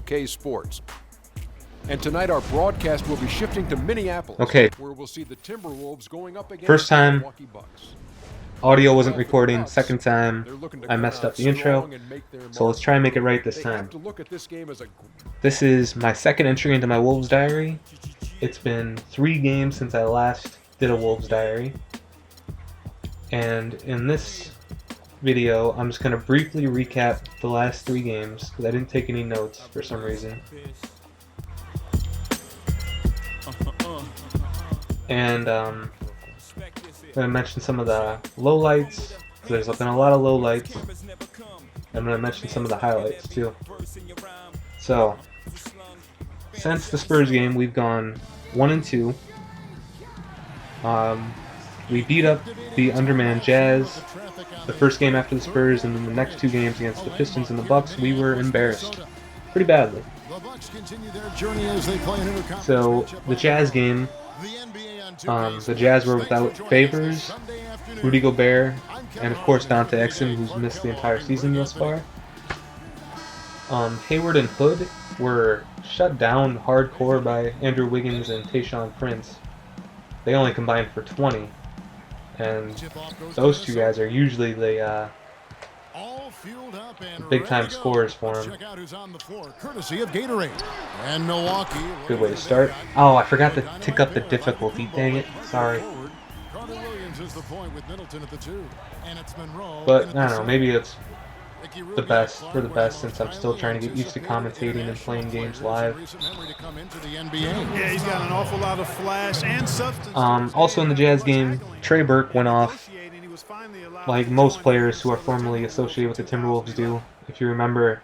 2K Sports. And tonight our broadcast will be shifting to Minneapolis, Okay. where we'll see the Timberwolves going up against First the time, Milwaukee Bucks. audio wasn't recording. Second time, I messed up the intro. So let's try and make it right this time. This is my second entry into my Wolves diary. It's been 3 games since I last did a Wolves diary. And in this video, I'm just going to briefly recap the last 3 games, because I didn't take any notes for some reason. And I'm going to mention some of the lowlights. There's been a lot of lowlights. I'm going to mention some of the highlights too. So, since the Spurs game, we've gone 1-2. We beat up the undermanned Jazz the first game after the Spurs, and then the next 2 games against the Pistons and the Bucks, we were embarrassed pretty badly. So the Jazz game, the Jazz were without Favors, Rudy Gobert, and of course Dante Exum, who's missed the entire season thus far. Hayward and Hood were shut down hardcore by Andrew Wiggins and Tayshaun Prince. They only combined for 20, and those 2 guys are usually the big-time scorers for him. Good way to start. Oh, I forgot to tick up the difficulty. Dang it. Sorry. But, I don't know, maybe it's the best, for the best, since I'm still trying to get used to commentating and playing games live. Yeah, he's got an awful lot of flash and substance. Also in the Jazz game, Trey Burke went off, like most players who are formerly associated with the Timberwolves do. If you remember,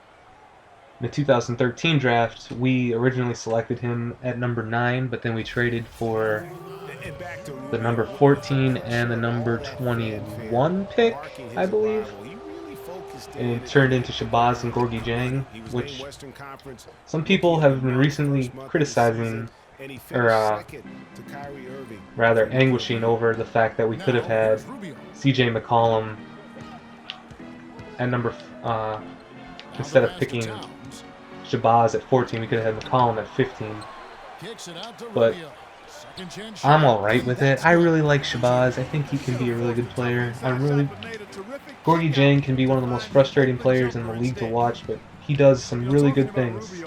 in the 2013 draft, we originally selected him at number 9, but then we traded for the number 14 and the number 21 pick, I believe. And it turned into Shabazz and Gorgui Dieng, which some people have been recently criticizing, or rather anguishing over the fact that we could have had CJ McCollum at number, instead of picking Shabazz at 14, we could have had McCollum at 15. But I'm alright with it. I really like Shabazz. I think he can be a really good player. Gorgui Dieng can be one of the most frustrating players in the league to watch, but he does some really good things. He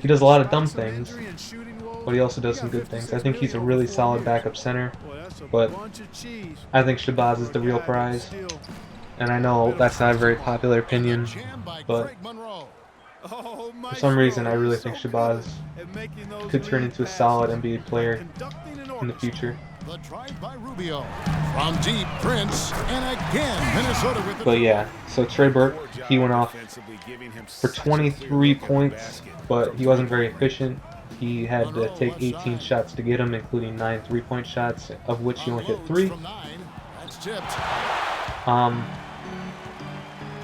does a lot of dumb things, but he also does some good things. I think he's a really solid backup center, but I think Shabazz is the real prize. And I know that's not a very popular opinion, but for some reason I really think Shabazz could turn into a solid NBA player in the future. But yeah, so Trey Burke, he went off for 23 points, but he wasn't very efficient. He had to take 18 shots to get him, including 9 3-point shots, of which he only hit 3.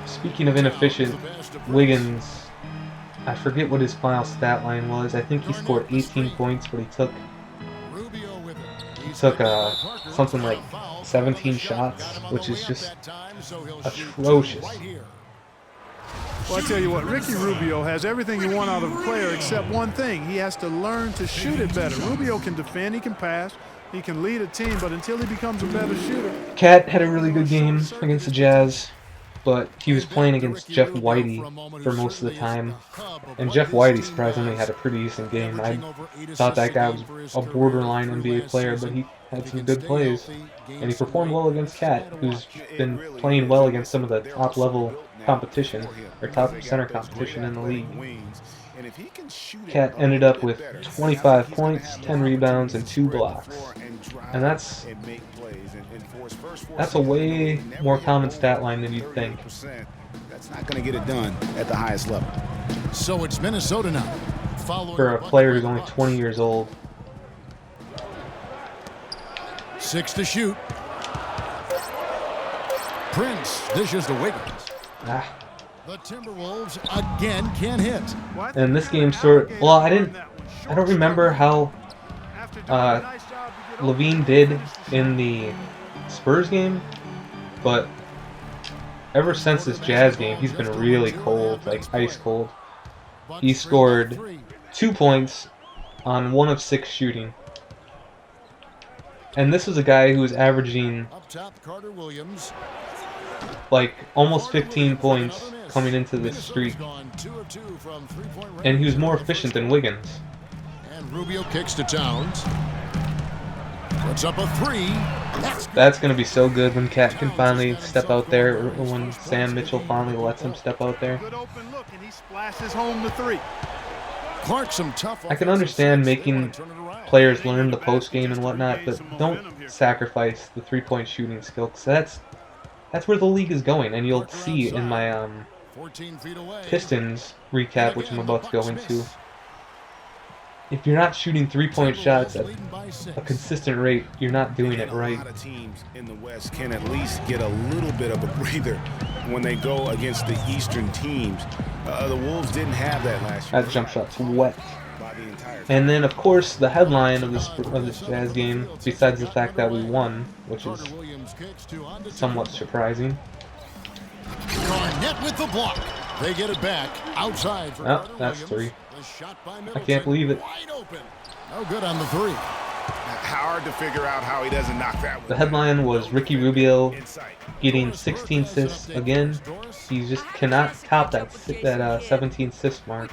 Speaking of inefficient, Wiggins, I forget what his final stat line was. I think he scored 18 points, but he took something like 17 shots, which is just atrocious. Well, I tell you what, Ricky Rubio has everything you want out of a player except one thing. He has to learn to shoot it better. Rubio can defend, he can pass, he can lead a team, but until he becomes a better shooter. Cat had a really good game against the Jazz, but he was playing against Jeff Whitey for most of the time. And Jeff Whitey surprisingly had a pretty decent game. I thought that guy was a borderline NBA player, but he had some good plays. And he performed well against Cat, who's been playing well against some of the top-level competition, or top center competition in the league. Cat ended up with 25 points, 10 rebounds, and 2 blocks. And that's a way more common stat line than you'd think. That's not going to get it done at the highest level. So it's Minnesota now. For a player who's only 20 years old. 6 to shoot. Prince dishes to Wiggins. The Timberwolves again can't hit. And this game I don't remember how Levine did in the Spurs game, but ever since this Jazz game, he's been really cold, like ice cold. He scored 2 points on 1 of 6 shooting. And this was a guy who was averaging like almost 15 points coming into this streak. And he was more efficient than Wiggins. And Rubio kicks to Towns. Puts up a 3. That's going to be so good when Cat can finally step out there, or when Sam Mitchell finally lets him step out there. Good open look, and he splashes home the 3. Clark, some tough. I can understand making players learn the post game and whatnot, but don't sacrifice the 3-point shooting skill, because that's where the league is going. And you'll see in my Pistons recap, which I'm about to go into, if you're not shooting 3-point shots at a consistent rate, you're not doing it right. A lot of teams in the West can at least get a little bit of a breather when they go against the Eastern teams. The Wolves didn't have that last year. That jump shot's wet. And then, of course, the headline of this Jazz game, besides the fact that we won, which is somewhat surprising. Garnett with the block. They get it back outside for Oh, that's 3. I can't believe it. No good on the 3. Hard to figure out how he doesn't knock that one. The headline was Ricky Rubio getting 16 assists again. He just cannot top that 17 assist mark.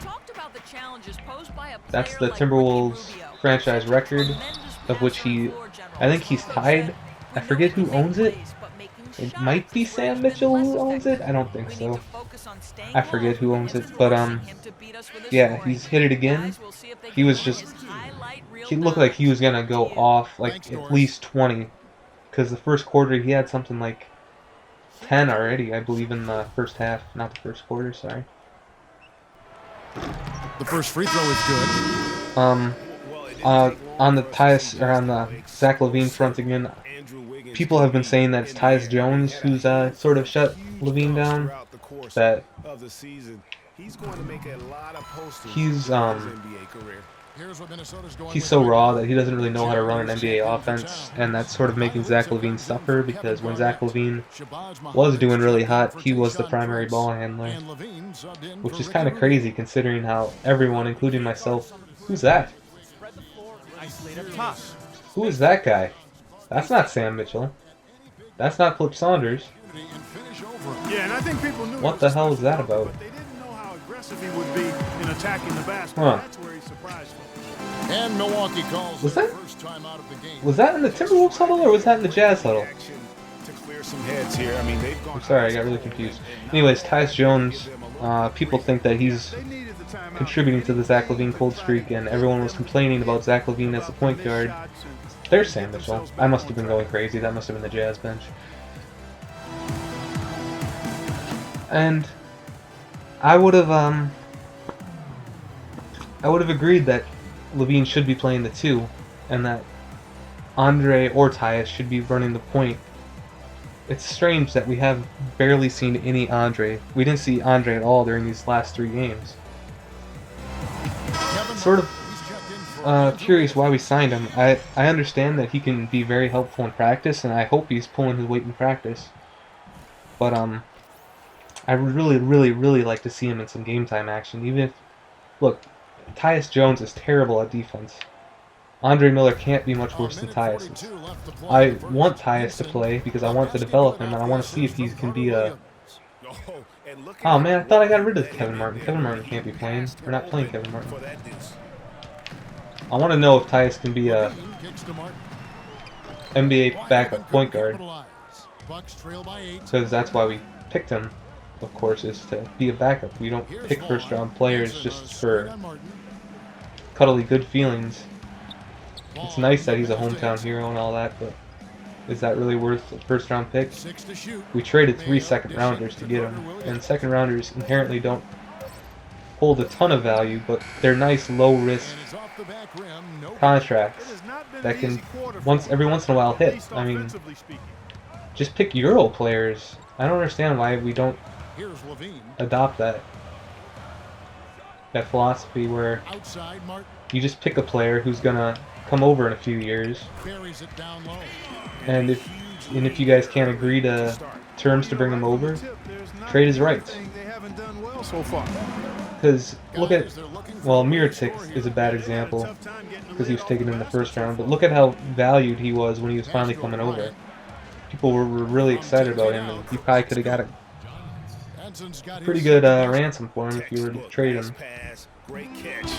That's the Timberwolves franchise record, of which I think he's tied. I forget who owns it. It might be Sam Mitchell who owns it. I don't think so. I forget who owns it, but yeah, he's hit it again. He looked like he was gonna go off like at least 20, because the first quarter he had something like 10 already, I believe, in the first half, not the first quarter. Sorry. The first free throw is good. On the Zach LaVine front again, people have been saying that it's Tyus Jones who's sort of shut LaVine down. That he's so raw that he doesn't really know how to run an NBA offense, and that's sort of making Zach LaVine suffer, because when Zach LaVine was doing really hot, he was the primary ball handler, which is kind of crazy considering how everyone, including myself, who's that? Who is that guy? That's not Sam Mitchell. That's not Flip Saunders. Yeah, and I think people knew what the hell is that about? But they didn't know how aggressive he would be in attacking the basket. Huh. That's where he surprised them. And Milwaukee calls was that first time out of the game. Was that in the Timberwolves huddle or was that in the Jazz huddle? I'm sorry, I got really confused. Anyways, Tyus Jones, people think that he's contributing to the Zach LaVine cold streak, and everyone was complaining about Zach LaVine as a point guard. There's Sam Mitchell. I must have been going crazy. That must have been the Jazz bench. And I would have agreed that LaVine should be playing the 2, and that Andre or Tyus should be running the point. It's strange that we have barely seen any Andre. We didn't see Andre at all during these last 3 games. Sort of curious why we signed him. I understand that he can be very helpful in practice, and I hope he's pulling his weight in practice. But I would really, really, really like to see him in some game time action. Even if, look, Tyus Jones is terrible at defense. Andre Miller can't be much worse than Tyus is. I want Tyus to play because I want to develop him, and I want to see if he can be a... Oh man, I thought I got rid of Kevin Martin. Kevin Martin can't be playing. We're not playing Kevin Martin. I want to know if Tyus can be a NBA backup point guard, because that's why we picked him, of course, is to be a backup. We don't pick first-round players just for cuddly good feelings. It's nice that he's a hometown hero and all that, but is that really worth a first-round pick? We traded 3 second-rounders to get him, and second-rounders inherently don't hold a ton of value, but they're nice, low-risk contracts that can every once in a while hit. I mean, just pick Euro players. I don't understand why we don't adopt that philosophy where you just pick a player who's gonna come over in a few years, and if you guys can't agree to terms to bring him over, trade his rights. They haven't done well so far. Because look at, well, Mirotic is a bad example because he was taken in the first round, but look at how valued he was when he was finally coming over. People were really excited about him, and you probably could have got a pretty good ransom for him if you were to trade him. Great catch,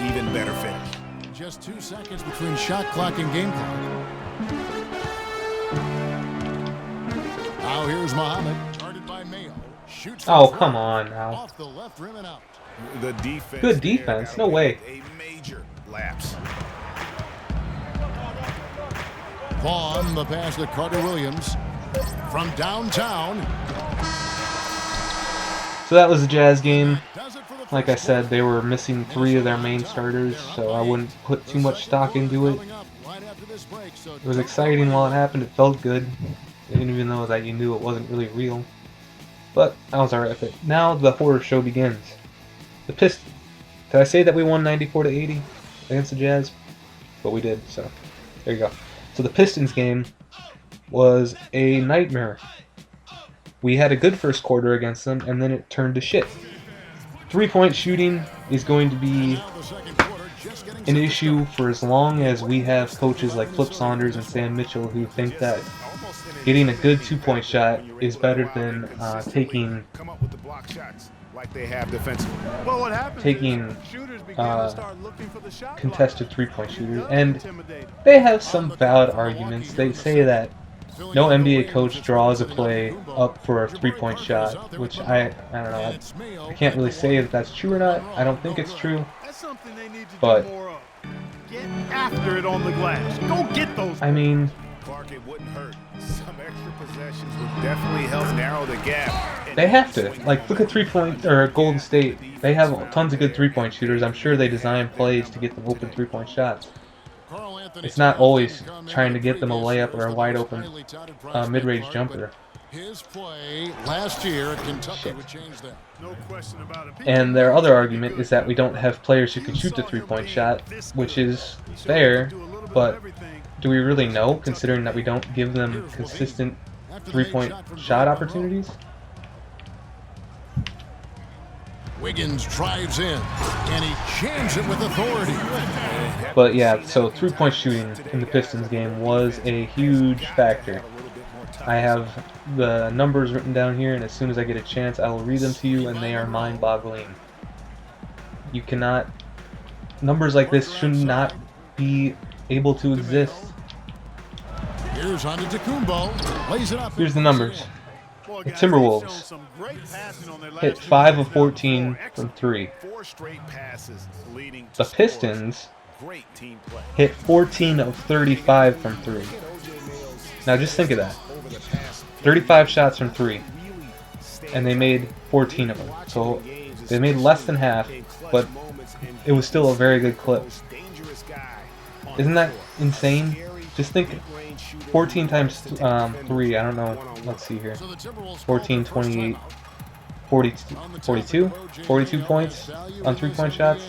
even better finish. Just 2 seconds between shot clock and game clock. Now here's Muhammad, guarded by Mayo. Shoots Oh, come on now. off the left rim and out. The defense. Good defense, no way. A major lapse. Vaughn, the pass to Carter Williams from downtown. So that was the Jazz game. Does it for the Like I said, they were missing 3 of their main starters, so I wouldn't put too much stock into it. It was exciting while it happened. It felt good, even though that you knew it wasn't really real. But I was alright with it. Now the horror show begins. The Pistons. Did I say that we won 94-80 against the Jazz? But we did, so there you go. So the Pistons game was a nightmare. We had a good first quarter against them, and then it turned to shit. 3-point shooting is going to be an issue for as long as we have coaches like Flip Saunders and Sam Mitchell who think that getting a good 2-point shot is better than taking Come up with the block shots like they have defensively. Well, what happens taking is shooters begin to start looking for the shot contested 3-point shooters. And they have some valid arguments. They say that no NBA coach draws a play up for a 3-point shot, which I don't know. I can't really say if that's true or not. I don't think it's true. That's something they need to But do more of. Get after it on the glass. Go get those. I mean, Clark, it wouldn't hurt. Some extra possessions would definitely help narrow the gap. they have to. Like, look at 3-point or Golden State. They have tons of good 3-point shooters. I'm sure they design plays to get them open 3-point shots. It's not always trying to get them a layup or a wide open mid-range jumper. His play last year at Kentucky would change that. No question about it. And their other argument is that we don't have players who can shoot the 3-point shot, which is fair, but do we really know, considering that we don't give them consistent 3-point shot opportunities? Wiggins drives in, and he jams it with authority. But yeah, so 3-point shooting in the Pistons game was a huge factor. I have the numbers written down here, and as soon as I get a chance, I will read them to you, and they are mind-boggling. You cannot... Numbers like this should not be able to exist. Here's Antetokounmpo, lays it up. Here's the numbers. The Timberwolves hit 5 of 14 from 3. The Pistons hit 14 of 35 from 3. Now just think of that. 35 shots from 3. And they made 14 of them. So they made less than half, but it was still a very good clip. Isn't that insane? Just think 14 times 3, I don't know, let's see here, 14, 28, 42 points on 3-point shots,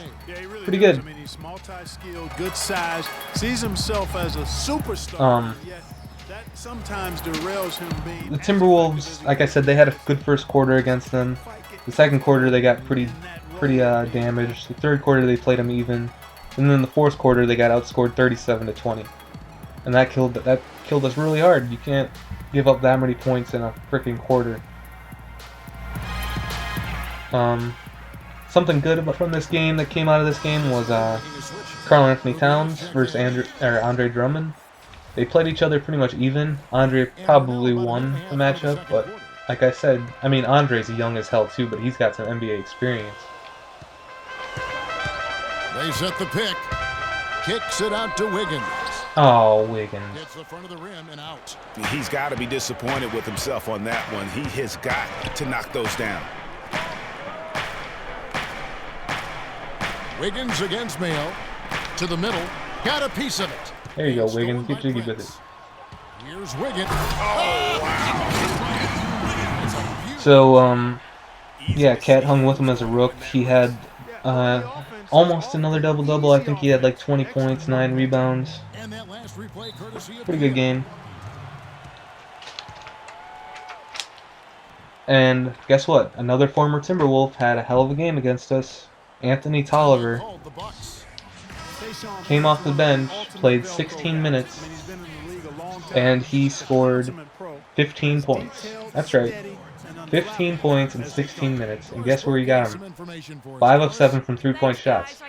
pretty good. I mean, he's multi-skilled, good size, sees himself as a superstar, yet that sometimes derails him being... The Timberwolves, like I said, they had a good first quarter against them. The second quarter they got pretty damaged. The third quarter they played them even. And then the fourth quarter they got outscored 37-20. And that killed us really hard. You can't give up that many points in a freaking quarter. Something good from this game that came out of this game was Karl Anthony Towns versus Andre Drummond. They played each other pretty much even. Andre probably won the matchup, but like I said, I mean Andre's young as hell too, but he's got some NBA experience. They set the pick. Kicks it out to Wiggins. Oh, Wiggins. Hits the front of the rim and out. He's got to be disappointed with himself on that one. He has got to knock those down. Wiggins against Mayo. To the middle. Got a piece of it. There you go, Wiggins. Get jiggy with it. Here's Wiggins. So, yeah, Cat hung with him as a rook. He had almost another double-double. I think he had like 20 points, 9 rebounds. Pretty good game. And guess what? Another former Timberwolf had a hell of a game against us. Anthony Tolliver came off the bench, played 16 minutes, and he scored 15 points. That's right. 15 points in 16 minutes. And guess where he got him? 5 of 7 from 3-point shots.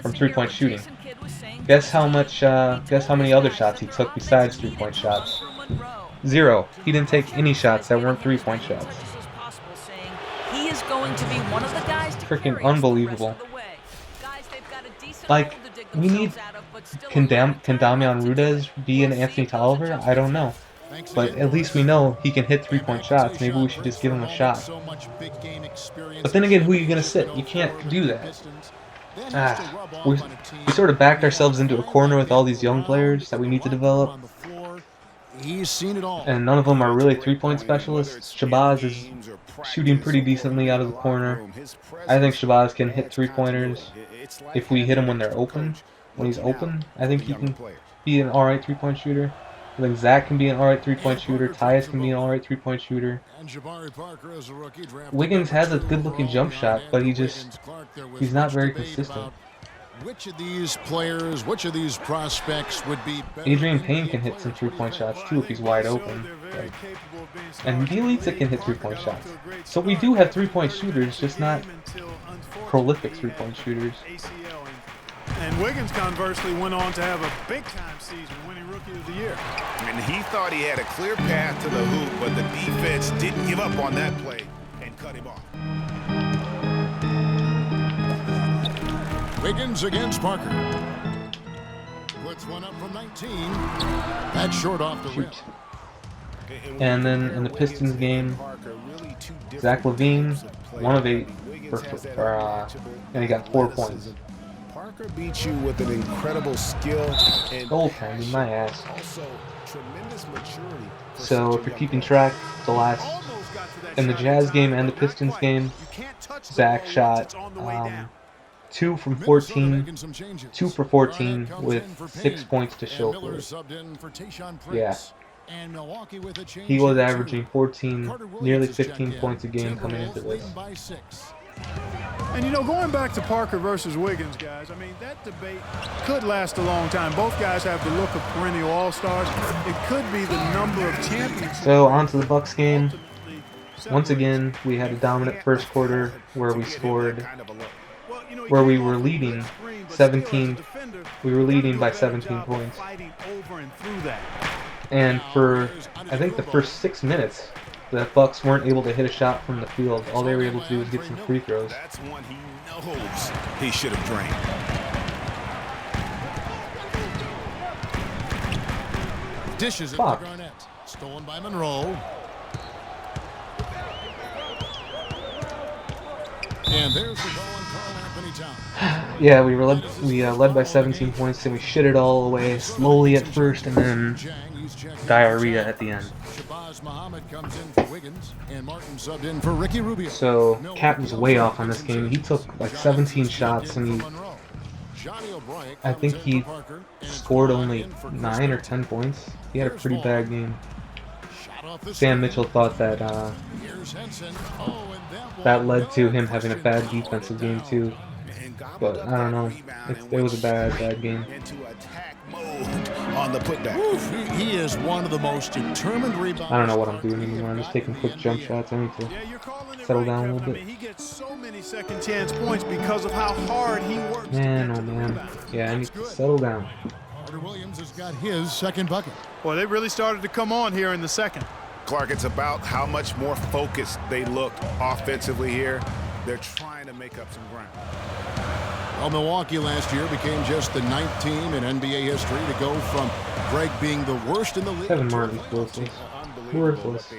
From 3-point shooting. Guess how many other shots he took besides 3-point shots? 0. He didn't take any shots that weren't 3-point shots. Freaking unbelievable. Like, we need... Can Damian Rudez be an Anthony Tolliver? I don't know. But at least we know he can hit 3-point shots. Maybe we should just give him a shot. But then again, who are you going to sit? You can't do that. We sort of backed ourselves into a corner with all these young players that we need to develop. And none of them are really 3-point specialists. Shabazz is shooting pretty decently out of the corner. I think Shabazz can hit 3-pointers if we hit him when they're open. When he's open, I think he can be an alright 3-point shooter. I think Zach can be an alright 3-point shooter. Tyus can be an alright 3-point shooter. Wiggins has a good-looking jump shot, but he's not very consistent. Which of these players, which of these prospects would be better? Adrian Payne can hit some 3-point shots too if he's wide open. And Bjelica can hit 3-point shots. So we do have 3-point shooters, just not prolific 3-point shooters. And Wiggins, conversely, went on to have a big-time season, winning Rookie of the Year. And he thought he had a clear path to the hoop, but the defense didn't give up on that play and cut him off. Wiggins against Parker. Puts one up from 19. That's short off the rim. And then in the Pistons game, Zach LaVine, 1 of 8, and he got 4 points. Parker beat you with an incredible skill and goaltending, my ass. also tremendous maturity. So if you're keeping track, in the Jazz game and the Pistons game, Zach shot 2 from 14, 2 for 14 with 6 points to show for it. Yeah. He was averaging 14, nearly 15 points a game coming into this. And, you know, going back to Parker versus Wiggins, guys, I mean, that debate could last a long time. Both guys have the look of perennial all-stars. It could be the number of championships. So, on to the Bucks game. Once again, we had a dominant first quarter where we scored, where we were leading 17. We were leading by 17 points. And for, I think, the first 6 minutes, the Bucks weren't able to hit a shot from the field. All they were able to do was get some free throws. That's one he knows he should have drained. Dishes it to Garnett. Stolen by Monroe. And there's the ball on Karl-Anthony Towns. Yeah, we led by 17 points, and we shit it all away slowly at first, and then diarrhea at the end. Comes in for Wiggins, and Martin subbed in for Ricky Rubio. So Cat was way off on this game. He took like 17 shots, and I think he scored only 9 or 10 points. He had a pretty bad game. Sam Mitchell thought that that led to him having a bad defensive game too. But I don't know. It was a bad game. On the putback. He is one of the most determined rebounders. I don't know what I'm doing anymore. I'm just taking quick jump shots. I need to settle down a little bit. He gets so many second chance points because of how hard he works. Man, oh man. Yeah, I need to settle down. Carter Williams has got his second bucket. Well, they really started to come on here in the second. Clark, it's about how much more focused they look offensively here. They're trying to make up some ground. Well, Milwaukee last year became just the 9th team in NBA history to go from Greg being the worst in the league. Kevin Martin's worthless. Worthless.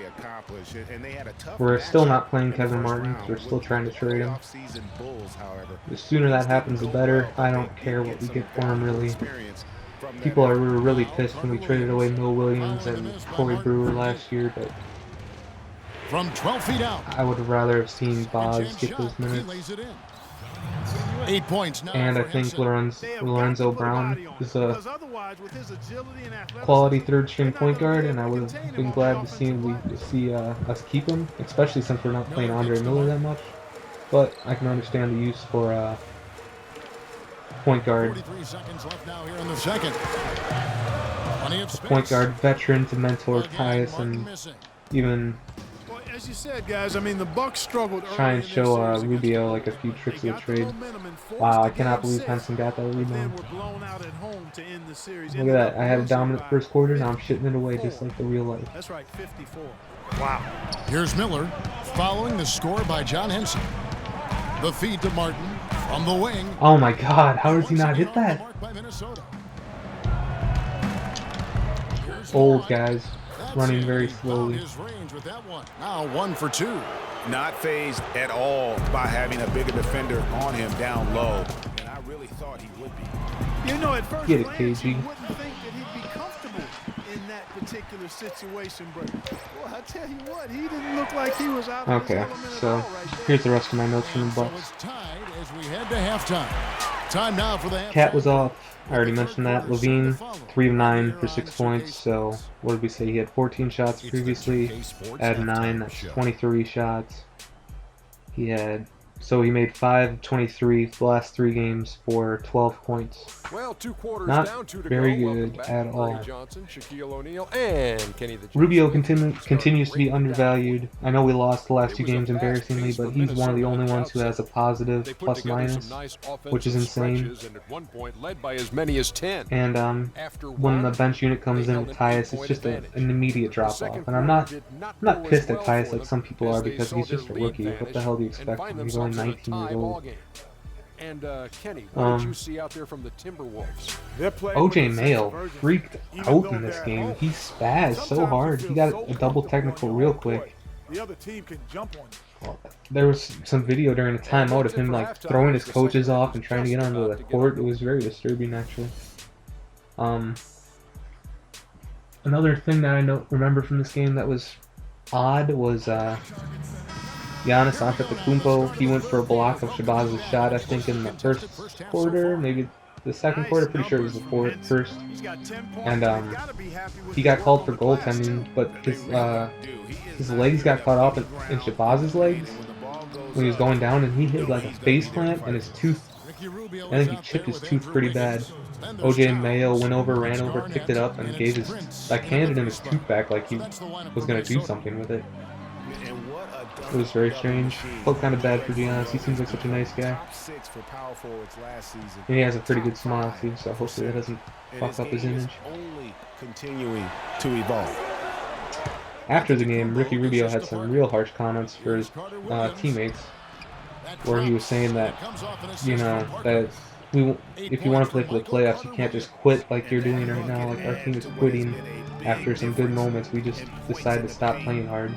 We're still not playing Kevin Martin. We're still trying to trade him. The sooner that happens, the better. I don't care what we get for him, really. People were really pissed when we traded away Mo Williams and Corey Brewer last year, but from 12 feet out, I would have rather have seen Boggs get those minutes. He lays it in. 8 points now And I for think Henson. Lorenzo Brown is a quality third-string point guard, and I would have been glad to see us keep him, especially since we're not playing Andre Miller that much. But I can understand the use for point guard. 43 seconds left now here in the second. Plenty of space. Point guard veteran to mentor Tyus and even Well, as you said, guys, I mean, the Bucks struggled try early and in show their series against Rubio the like a Lakers. few tricks They of the got the trade. momentum and forced Wow, I the cannot game believe 6, Henson got that but then rebound. were blown out at home to end the series. Look at that, I had a dominant first quarter, now I'm shitting it away just like the real life. That's right, 54. Wow. Here's Miller following the score by John Henson. The feed to Martin from the wing. Oh my god, how does he not hit that? Old guys running very slowly. Now 1 for 2. Not phased at all by having a bigger defender on him down low. And I really thought he would be. You know, at first Get it, glance, you KG. wouldn't think that he'd be comfortable in that particular situation, but well, I tell you what, he didn't look like he was out of his Okay, element at so all right there. here's the rest of my notes from the So Bucks. it's tied as we head to halftime. Time now for the halftime. Cat was off. I already mentioned that. Levine, 3 of 9 for 6 points. So what did we say? He had 14 shots previously. Add 9, that's 23 shots. He made 5 of 23 the last 3 games for 12 points. Well, 2 quarters Not down, 2 to very go. Welcome good back at to all. Ray Johnson, Shaquille O'Neal, and Kenny the Rubio continues to be undervalued. I know we lost the last 2 games embarrassingly, but he's one of the only ones who has a positive They put plus together minus, some nice which is offensive insane. stretches, and at one point led by as many as 10. And After when the one, bench unit comes they in held with an Tyus, it's 8-point just advantage. an immediate The drop second off. And I'm quarter not did not not go pissed as at well Tyus for like some them people as are they because saw he's their just a lead rookie. What the vanish hell do you and expect find from him? He's only themselves in a 19 years tie old. ball game. And Kenny, what did you see out there from the Timberwolves? OJ Mayo freaked out in this game. He spazzed so hard. He got a double technical real quick. The other team can jump on you. There was some video during the timeout of him like throwing his coaches off and trying to get onto the court. It was very disturbing actually. Another thing that I remember from this game that was odd was Giannis Antetokounmpo. He went for a block of Shabazz's shot, I think, in the first quarter, maybe the second quarter. Pretty sure it was the first. And he got called for goaltending, but his legs got caught up in Shabazz's legs when he was going down, and he hit like a face plant, and his tooth. I think he chipped his tooth pretty bad. OJ Mayo went over, ran over, picked it up, and handed him his tooth back like he was gonna do something with it. It was very strange. Felt kind of bad for Giannis. He seems like such a nice guy. And he has a pretty good smile too, so hopefully that doesn't fuck up his image. Continuing to evolve. After the game, Ricky Rubio had some real harsh comments for his teammates, where he was saying that, you know, that if you want to play for the playoffs, you can't just quit like you're doing right now. Like our team is quitting after some good moments. We just decided to stop playing hard,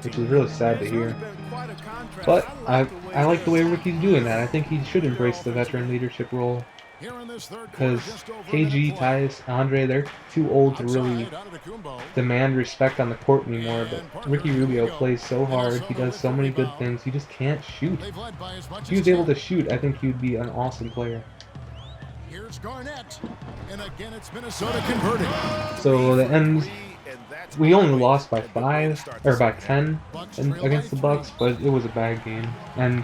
which is really sad to hear. But I like the way Ricky's doing that. I think he should embrace the veteran leadership role. Because KG, Tyus, Andre, they're too old to really demand respect on the court anymore. But Ricky Rubio plays so hard. He does so many good things. He just can't shoot. If he was able to shoot, I think he would be an awesome player. Here's Garnett, and again it's Minnesota converting. So the end, we only lost by 5 or by 10 against the Bucks, but it was a bad game. And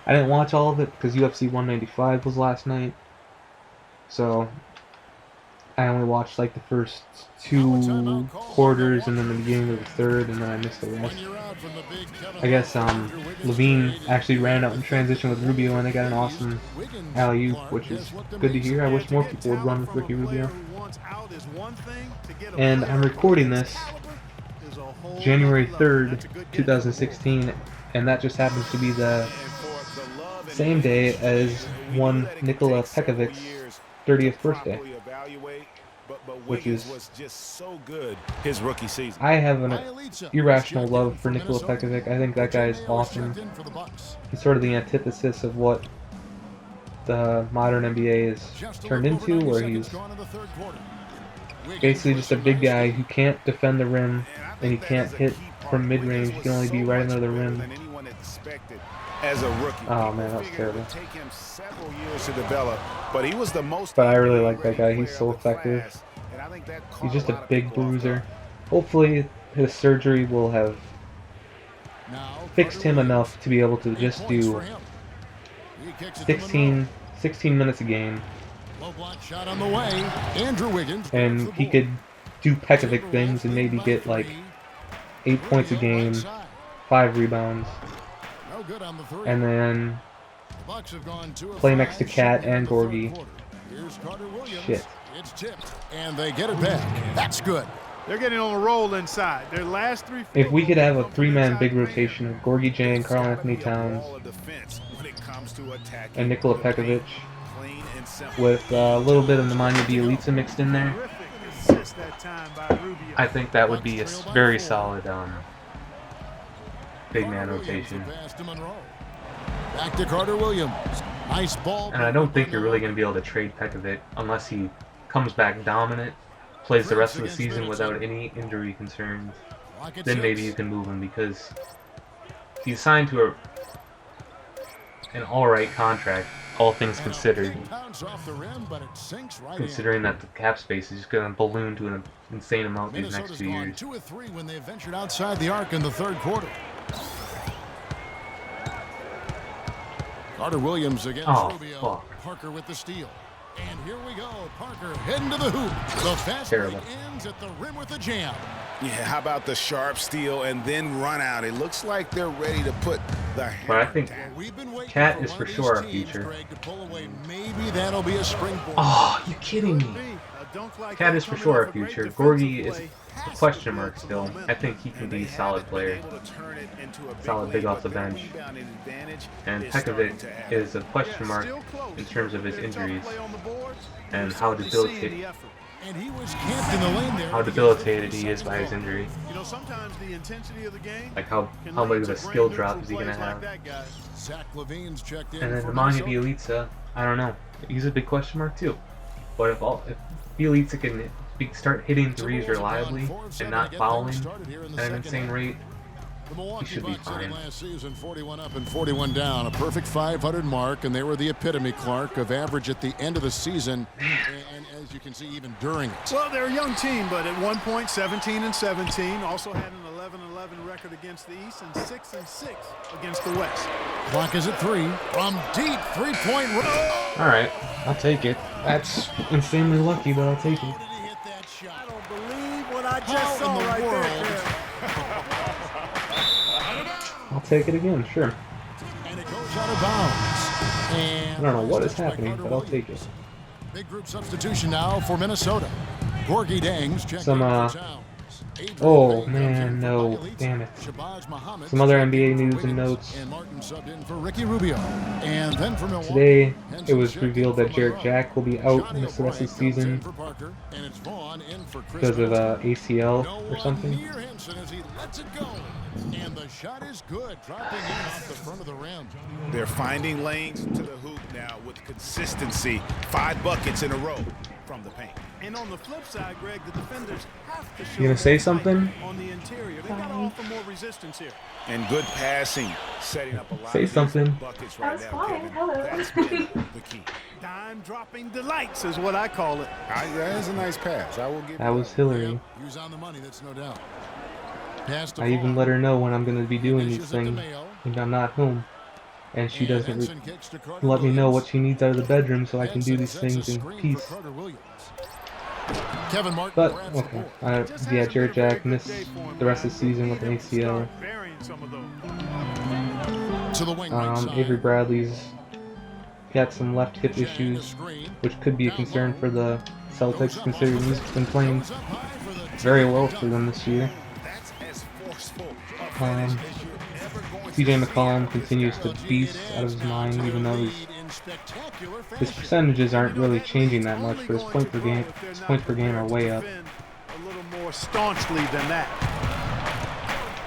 I didn't watch all of it because UFC 195 was last night, so I only watched like the first 2 quarters and then the beginning of the third, and then I missed the rest. I guess Levine actually ran out in transition with Rubio, and they got an awesome alley-oop, which is good to hear. I wish more people would run with Ricky Rubio. And I'm recording this January 3rd, 2016, and that just happens to be the same day as one Nikola Pecovic's 30th birthday, which is his rookie season. I have an irrational love for Nikola Pekovic. I think that guy is awesome. He's sort of the antithesis of what the modern NBA is turned into, where he's basically just a big guy who can't defend the rim and he can't hit from mid-range. He can only be right under the rim. as a rookie. Oh man, that was terrible. It would take him several years to develop, but he was the most. But I really like that guy. He's so effective. He's just a big bruiser. Hopefully, his surgery will have fixed him enough to be able to just do 16 minutes a game. And he could do Pekovic things and maybe get like 8 points a game, 5 rebounds, and then play next to Cat and Gorgie. Shit. And they get it back. That's good. They're getting on a roll inside. Their last 3. If we could have a 3-man big rotation of Gorgie Jang, Karl Anthony Towns, and Nikola Pekovic, with a little bit of Nemanja Bjelica mixed in there, I think that would be a very solid big man rotation. Back to Carter Williams. Nice ball. And I don't think you're really going to be able to trade Pekovic unless he comes back dominant, plays the rest of the season without any injury concerns. Then maybe you can move him, because he's signed to an alright contract, all things considered. Considering that the cap space is just going to balloon to an insane amount these next 2 years. 2 of 3 when they ventured outside the arc in the third quarter. Carter Williams against Rubio. Fuck. Parker with the steal. And here we go. Parker heading to the hoop. The fast break ends at the rim with a jam. Yeah, how about the sharp steal and then run out? It looks like they're ready to put the hammer But I think down. Cat is for sure our future. Maybe that'll be a springboard. Oh, you kidding me? Cat is for sure our future. Gorgie is a question mark still. I think he can be a solid player. Solid big off the bench. And Pekovic is a question mark in terms of his injuries and how debilitated he is by his injury. Like how big of a skill drop is he going to have? And then Nemanja Bjelica, I don't know. He's a big question mark too. But if Bjelica can start hitting threes reliably and not fouling at an insane rate, he should be fine. Last season, 41 up and 41 down, a perfect 500 mark, and they were the epitome, Clark, of average at the end of the season, and as you can see, even during it. Well, they're a young team, but at one point, 17-17, also had an 11-11 record against the East and 6-6 against the West. Clock is at 3 from deep three-point. All right, I'll take it. That's insanely lucky, but I'll take it. I don't believe what I just saw right there. I'll take it again, sure. And it goes out of bounds. And I don't know what is happening, but I'll take it. big group substitution now for Minnesota. Gorgie Dangs checking Some, in for Towns. Oh man, no, damn it. Some other NBA news and notes. And Martin subbed in for Ricky Rubio. And then for Milwaukee, Today, it was revealed that Jarrett Jack will be out in the rest of the season because of ACL or something. And the shot is good, dropping in off the front of the rim. They're finding lanes to the hoop now with consistency. 5 buckets in a row from the paint. And on the flip side, Greg, the defenders have to show You gonna say more something? on the interior. They got to offer more resistance here. And good passing, setting up a lot Say of something. buckets I right was now, fine. Kevin. Hello. That's been the key. Dime dropping delights is what I call it. That is a nice pass. I will give That was Hillary. He was on the money, that's no doubt. Pass to I even Vaughn. let her know when I'm going to be doing these Dishes it to things Mayo. when I'm not home. And she And doesn't Henson kicks to Carter let me know Williams. what she needs out of the bedroom so I can do Henson these sets a things in screen for peace. Carter Williams. Kevin Martin But, grabs the okay. board. Yeah, Jarrett Jack missed the rest of the season with an ACL. Burying some of those. To the wing right side. Avery Bradley's got some left hip issues, which could be a concern for the Celtics, considering he's been playing very well for them this year. That's as forceful TJ McCollum continues to beast out of his mind, even though his percentages aren't really changing that much, but his points per game are way up. A little more staunchly than that.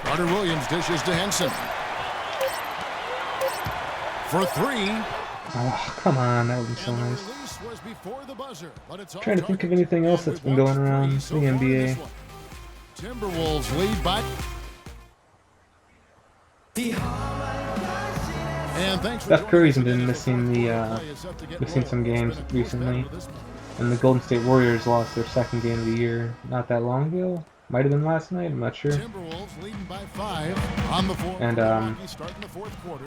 Carter Williams dishes to Henson. For 3. Oh, come on, that would be so And the nice. release was before the buzzer, but it's Trying to think of off anything else target. that's been going around in the So far in NBA. this one. Timberwolves lead by And thanks for Steph joining Curry's us been again. missing some games recently, and the Golden State Warriors lost their second game of the year not that long ago. Might have been last night. I'm not sure. Timberwolves leading by 5 on the floor. And Milwaukee starting the fourth quarter.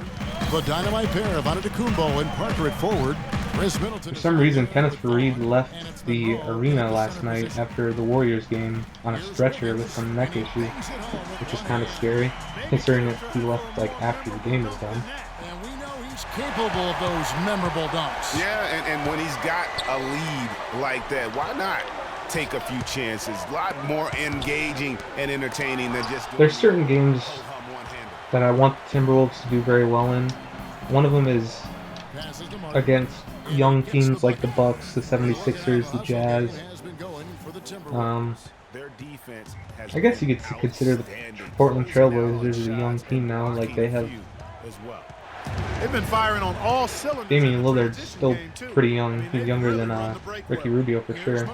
The dynamite pair of Antetokounmpo and Parker at forward. Chris Middleton. For some reason, Kenneth Faried left the arena last night after the Warriors game on a stretcher with some neck issue, which is kind of scary, considering that he left like after the game was done. And we know he's capable of those memorable dunks. Yeah, and when he's got a lead like that, why not take a few chances? A lot more engaging and entertaining than just doing There's certain games one-handed. that I want the Timberwolves to do very well in. One of them is Passes to Mark. against young teams like the Bucks, the 76ers, the Jazz. Has been going for the Timberwolves. Their defense has I guess you could been consider the outstanding. Portland Trailblazers a young team now. Like they have as well. They've been firing on all cylinders. Damian Lillard's still pretty young. He's younger than Ricky Rubio for sure.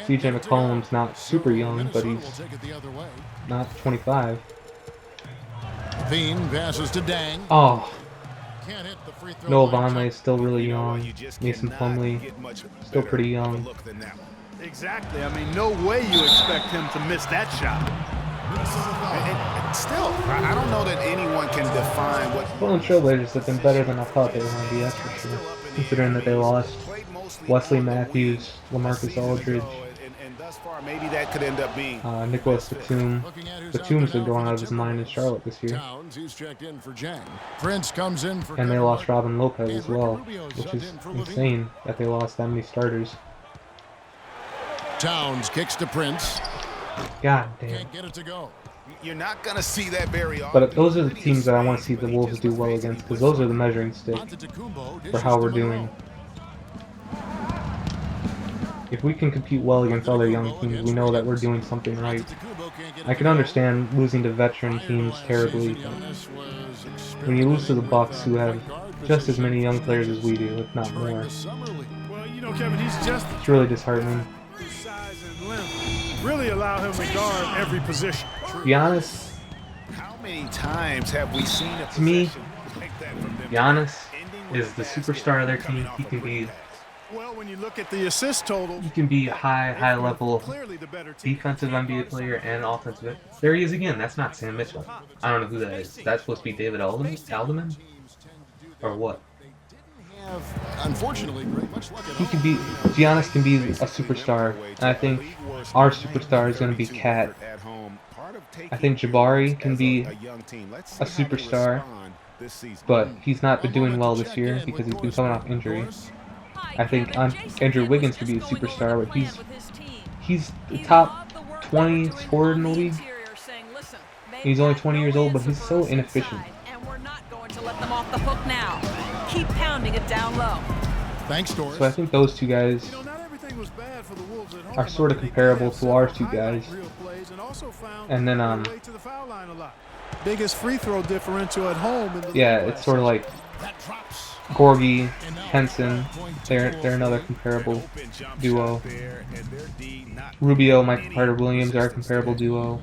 CJ McCollum's not super young, but he's not 25. Veen passes to Dang. Oh, Can't hit the free throw Noah line. Vonleh is still really You know what? young. You just Mason cannot Plumlee get much still better pretty of a young. look than that one. Exactly. I mean, no way you expect him to miss that shot. And still, I don't know that anyone can define what Portland Trailblazers have been better than I thought they were going to be, that's for sure. Considering that they lost Wesley Matthews, LaMarcus Aldridge, and thus far, maybe that could end up being Nicholas Batum. Looking at who's Batum's out there been now going for out of the his mind in Charlotte this year. Towns, he's checked in for Jang. Prince comes in for And they Kevin lost Martin. Robin Lopez And as Ricky well, Rubio which subbed is in for Levine. insane that they lost that many starters. Towns kicks to Prince. God damn. Can't get it to go. you're not going to see that very often. But those are the teams that I want to see the Wolves do well against, because those are the measuring stick for how we're doing. If we can compete well against other young teams, we know that we're doing something right. I can understand losing to veteran teams terribly, but when you lose to the Bucks, who have just as many young players as we do, if not more, Well, you know, Kevin, he's just it's really disheartening. size and length. Really allow him to guard every position. Giannis, How many times have we seen a to me, possession like that from them? Giannis Ending with is the a superstar of their coming team. off He a can great be pass. Well, when you look at the assist total, he can be a high level clearly the better team. defensive NBA player and offensive. There he is again. That's not Sam Mitchell. I don't know who that is. That's supposed to be David Alderman? Or what? Unfortunately, very much luck at He home. can be, Giannis can be a superstar. And I think our superstar is going to be Cat. I think Jabari can be a superstar, but he's not been doing well this year because he's been coming off injury. I think Andrew Wiggins could be a superstar, but he's the top 20 scorer in the league. He's only 20 years old, but he's so inefficient. And we're not going to let them off the hook now. Keep pounding it down low. Thanks, Doris. So I think those two guys You know, not everything was bad for the Wolves at home. are sort of comparable to our two guys. And then, To the foul line a lot. Biggest free throw differential at home in the yeah, league it's last sort of like That drops. Gorgie, Henson. They're another comparable duo. Rubio, Michael Carter Williams are a comparable duo.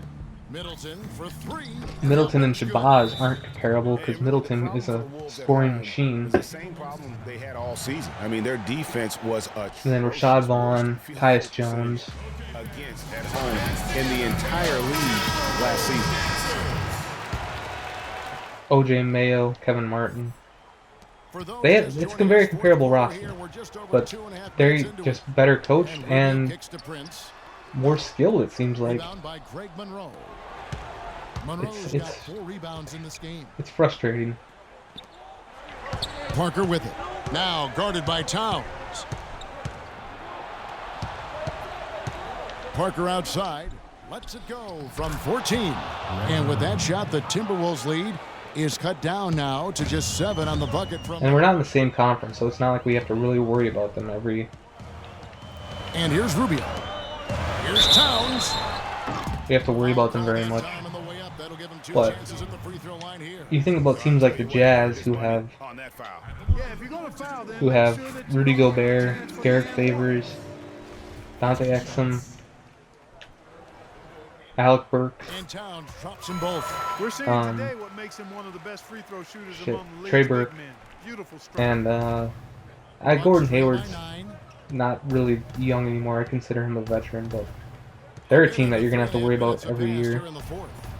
Middleton for three. Middleton and Shabazz aren't comparable because Middleton is a scoring machine. The same problem they had all season. I mean, their defense was a And then Rashad Vaughn, Tyus Jones. against at home in the entire league last season. OJ Mayo, Kevin Martin. For those They have, just it's a joining very us, comparable we're roster, here. We're just over but 2.5 they're minutes into just it. better coached Rubio and kicks to Prince. more skilled, it seems like. Rebound by Greg Monroe. Monroe's It's- got 4 rebounds in this game. It's frustrating. Parker with it. Now guarded by Towns. Parker outside. Lets it go from 14. And with that shot, the Timberwolves lead is cut down now to just 7 on the bucket from. And we're not in the same conference, so it's not like we have to really worry about them every... And here's Rubio. Here's Towns. We have to worry about them very much. Time on the way up. That'll give him 2 But chances at the free throw line here. you think about teams like the Jazz, who have On that foul. Yeah, if you're gonna foul them, who have make sure that Rudy you don't Gobert, chance for Derek the Favors, Dante Exum. Alec Burks, And Towns drops them both. We're seeing today what makes him one of the best free throw shooters among the league's Trey big Burke, men. Beautiful stroke. and Gordon Hayward's not really young anymore. I consider him a veteran, but they're a team that you're gonna have to worry about every year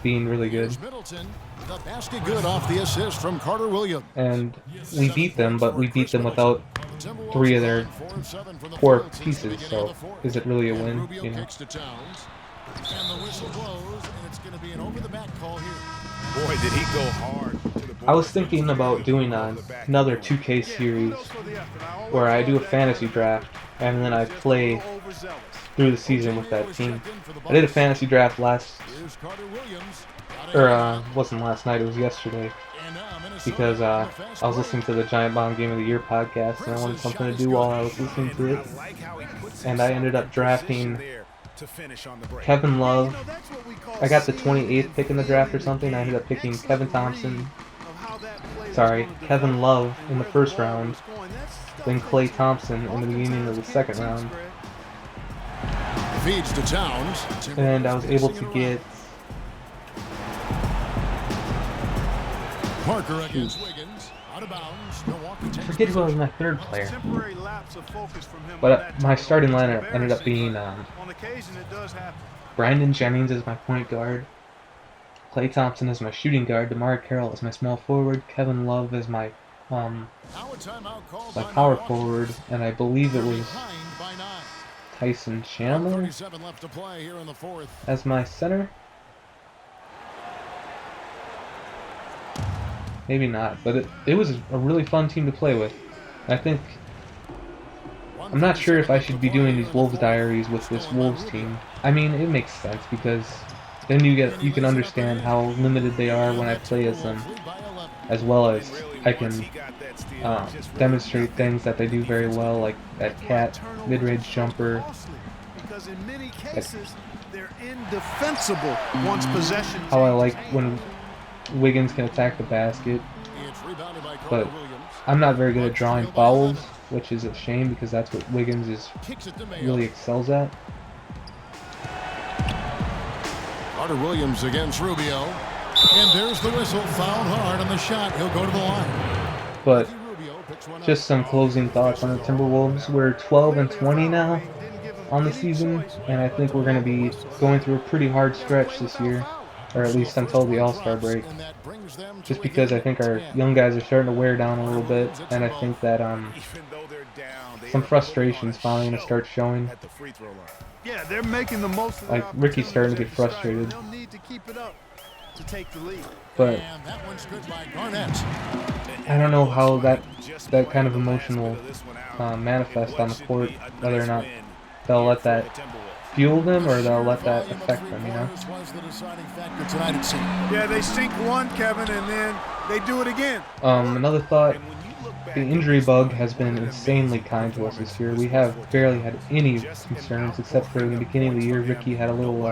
being really good. The basket good off the assist from Carter Williams. And we beat them, but we beat them without 3 of their core pieces. So is it really a win? You know. And the whistle blows, and it's going to be an over-the-back call here. Boy, did he go hard to the I was thinking about doing another 2K series where I do a fantasy draft and then I play through the season with that team. I did a fantasy draft wasn't last night, it was yesterday, because I was listening to the Giant Bomb Game of the Year podcast and I wanted something to do while I was listening to it. And I ended up drafting Kevin Love. I got the 28th pick in the draft or something. I ended up picking Kevin Love in the first round, then Klay Thompson in the beginning of the second round. Feeds to Towns. And I was able to get Parker against Wiggins. Out of bounds. Milwaukee I takes forget who was my third player. Temporary lapse of focus from him on But that my time. starting lineup ended up being On occasion it does happen. Brandon Jennings as my point guard, Klay Thompson as my shooting guard, DeMar Carroll as my small forward, Kevin Love as my power forward, and I believe it was Tyson Chandler 37 left to play here in the fourth. as my center. Maybe not, but it was a really fun team to play with. I think I'm not sure if I should be doing these Wolves diaries with this Wolves team. I mean, it makes sense because then you can understand how limited they are when I play as them, as well as I can demonstrate things that they do very well, like that cat mid-range jumper. Because in many cases they're indefensible once possession. How I like when Wiggins can attack the basket, It's rebounded by but Carter Williams. I'm not very good at drawing fouls, which is a shame because that's what Wiggins Kicks it to Mayo. really excels at. Carter Williams against Rubio. And there's the whistle. Fouled hard on the shot. He'll go to the line. But Rubio picks one up. just some closing thoughts on the Timberwolves. We're 12-20 now on the season, and I think we're going to be going through a pretty hard stretch this year, or at least until the All-Star break. And that brings them to Just a because I think our young guys are starting to wear down a little bit, and I think that some frustration's finally going to start showing. at the free throw line. Yeah, they're making the most of the Like, Ricky's starting to get frustrated. They'll need to keep it up to take the lead. But And that one's good by Garnett. I don't know how that kind of emotion will manifest on the court, whether or not they'll let that fuel them or they'll let that affect them, you know? This was the deciding factor tonight, it seemed. Yeah, they sink one, Kevin, and then they do it again. Another thought, the injury bug has been insanely kind to us this year. We have barely had any concerns except for in the beginning of the year, Ricky had a little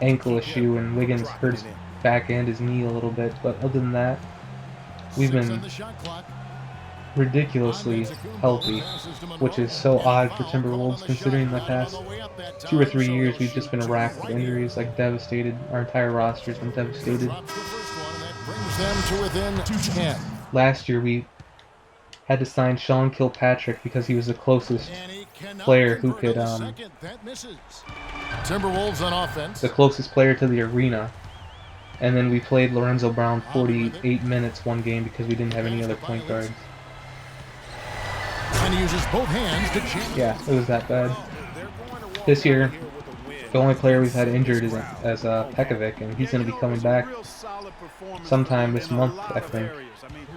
ankle issue and Wiggins hurt his back and his knee a little bit, but other than that, we've 6 been on the shot clock. ridiculously healthy, which is so odd for Timberwolves considering the past 2 or 3 years we've just been racked with injuries, like devastated. Our entire roster's been devastated. Drops the first one, and that brings them to within 10. Last year we had to sign Sean Kilpatrick because he was the closest And he cannot player who convert could, on the second. That misses. Timberwolves on offense. the closest player to the arena. And then we played Lorenzo Brown 48 minutes one game because we didn't have any other point guards. And he uses both hands to jam. Yeah, it was that bad. This year, the only player we've had injured is Pekovic, and he's going to be coming back sometime this month, I think,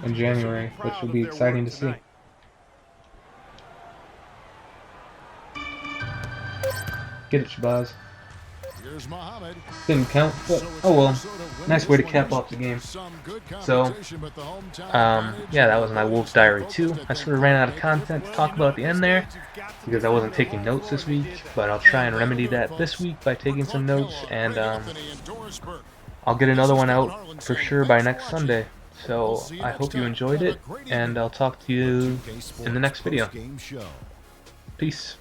in January, which will be exciting to see. Get it, Shabazz. Here's Muhammad. Didn't count, but oh well. Nice way to cap off the game. So, yeah, that was my Wolves Diary 2. I sort of ran out of content to talk about at the end there because I wasn't taking notes this week, but I'll try and remedy that this week by taking some notes, and I'll get another one out for sure by next Sunday. So I hope you enjoyed it, and I'll talk to you in the next video. Peace.